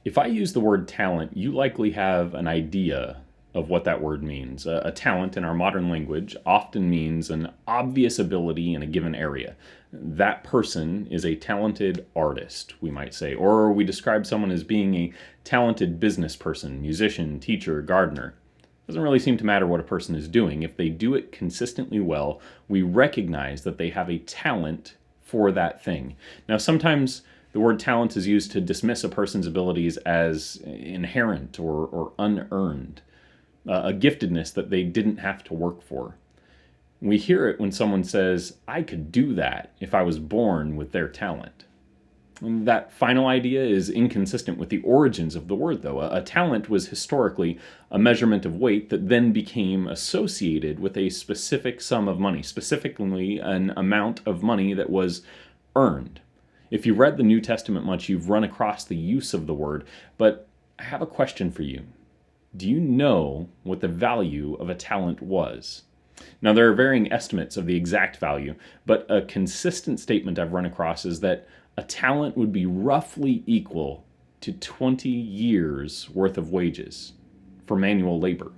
If I use the word talent, you likely have an idea of what that word means. A talent in our modern language often means an obvious ability in a given area. That person is a talented artist, we might say, or we describe someone as being a talented business person, musician, teacher, gardener. It doesn't really seem to matter what a person is doing. If they do it consistently well, we recognize that they have a talent for that thing. Now, sometimes the word talent is used to dismiss a person's abilities as inherent or unearned, a giftedness that they didn't have to work for. We hear it when someone says, I could do that if I was born with their talent. And that final idea is inconsistent with the origins of the word, though. A talent was historically a measurement of weight that then became associated with a specific sum of money, specifically an amount of money that was earned. If you've read the New Testament much, you've run across the use of the word, but I have a question for you. Do you know what the value of a talent was? Now, there are varying estimates of the exact value, but a consistent statement I've run across is that a talent would be roughly equal to 20 years worth of wages for manual labor.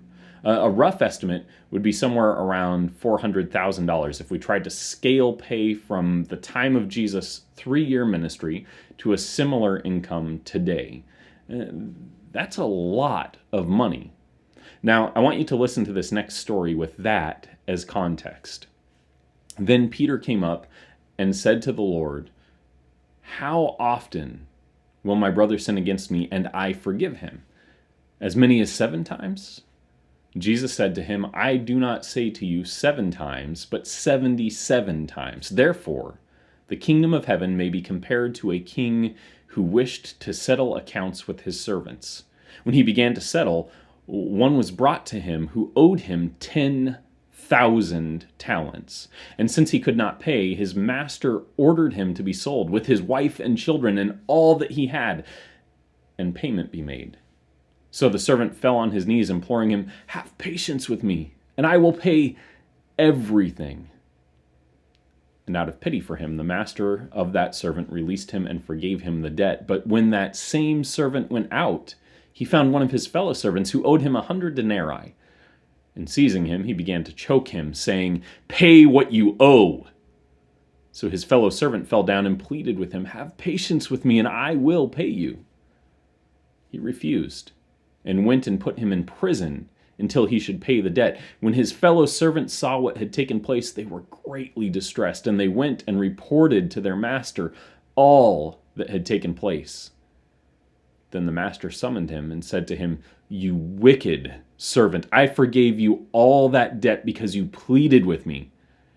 A rough estimate would be somewhere around $400,000 if we tried to scale pay from the time of Jesus' 3-year ministry to a similar income today. That's a lot of money. Now, I want you to listen to this next story with that as context. Then Peter came up and said to the Lord, "How often will my brother sin against me and I forgive him? As many as 7 times?" Jesus said to him, "I do not say to you 7 times, but 77 times. Therefore, the kingdom of heaven may be compared to a king who wished to settle accounts with his servants. When he began to settle, one was brought to him who owed him 10,000 talents. And since he could not pay, his master ordered him to be sold with his wife and children and all that he had, and payment be made. So the servant fell on his knees, imploring him, 'Have patience with me, and I will pay everything.' And out of pity for him, the master of that servant released him and forgave him the debt. But when that same servant went out, he found one of his fellow servants who owed him 100 denarii. And seizing him, he began to choke him, saying, 'Pay what you owe.' So his fellow servant fell down and pleaded with him, 'Have patience with me, and I will pay you.' He refused, and went and put him in prison until he should pay the debt. When his fellow servants saw what had taken place, they were greatly distressed, and they went and reported to their master all that had taken place. Then the master summoned him and said to him, 'You wicked servant, I forgave you all that debt because you pleaded with me.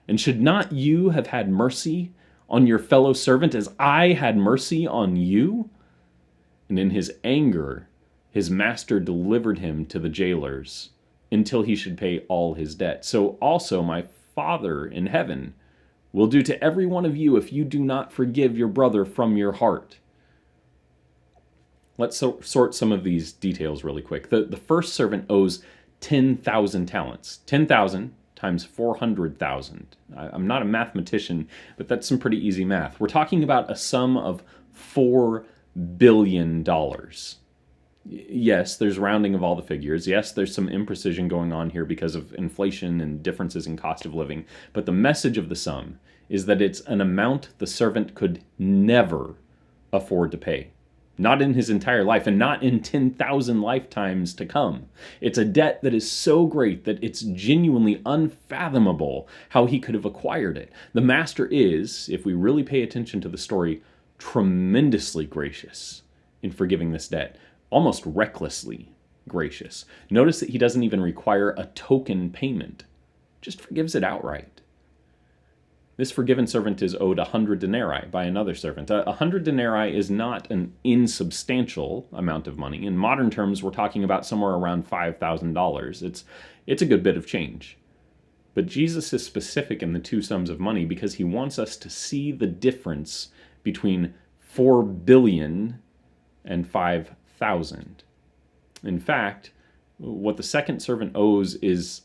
And should not you have had mercy on your fellow servant as I had mercy on you?' And in his anger, his master delivered him to the jailers until he should pay all his debt. So also my Father in heaven will do to every one of you if you do not forgive your brother from your heart." Let's sort some of these details really quick. The first servant owes 10,000 talents. 10,000 times 400,000. I'm not a mathematician, but that's some pretty easy math. We're talking about a sum of $4 billion. Yes, there's rounding of all the figures. Yes, there's some imprecision going on here because of inflation and differences in cost of living. But the message of the sum is that it's an amount the servant could never afford to pay. Not in his entire life, and not in 10,000 lifetimes to come. It's a debt that is so great that it's genuinely unfathomable how he could have acquired it. The master is, if we really pay attention to the story, tremendously gracious in forgiving this debt. Almost recklessly gracious. Notice that he doesn't even require a token payment. Just forgives it outright. This forgiven servant is owed 100 denarii by another servant. 100 denarii is not an insubstantial amount of money. In modern terms, we're talking about somewhere around $5,000. It's a good bit of change. But Jesus is specific in the two sums of money because he wants us to see the difference between 4 billion and 5,000. In fact, what the second servant owes is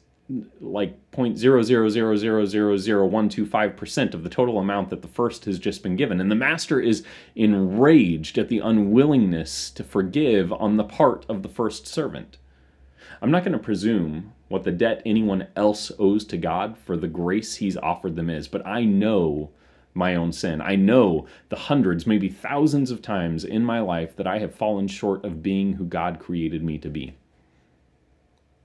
like 0.000000125% of the total amount that the first has just been given. And the master is enraged at the unwillingness to forgive on the part of the first servant. I'm not going to presume what the debt anyone else owes to God for the grace he's offered them is, but I know my own sin. I know the hundreds, maybe thousands of times in my life that I have fallen short of being who God created me to be.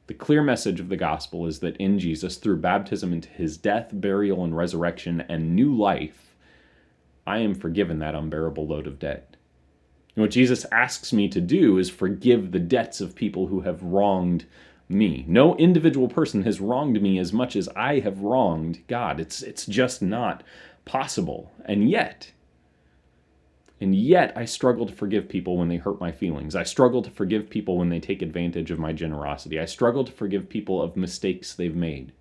The clear message of the gospel is that in Jesus, through baptism into his death, burial, and resurrection, and new life, I am forgiven that unbearable load of debt. And what Jesus asks me to do is forgive the debts of people who have wronged me. No individual person has wronged me as much as I have wronged God. It's just not possible. And yet I struggle to forgive people when they hurt my feelings. I struggle to forgive people when they take advantage of my generosity. I struggle to forgive people of mistakes they've made.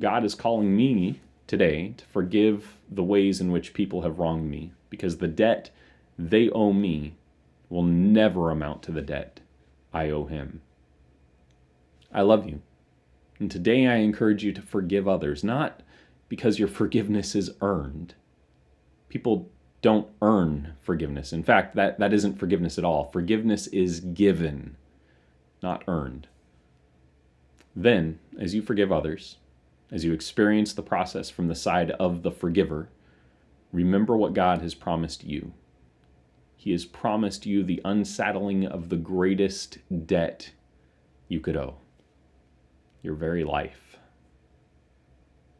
God is calling me today to forgive the ways in which people have wronged me, because the debt they owe me will never amount to the debt I owe him. I love you. And today I encourage you to forgive others, not because your forgiveness is earned. People don't earn forgiveness. In fact, that isn't forgiveness at all. Forgiveness is given, not earned. Then, as you forgive others, as you experience the process from the side of the forgiver, remember what God has promised you. He has promised you the unsaddling of the greatest debt you could owe, your very life.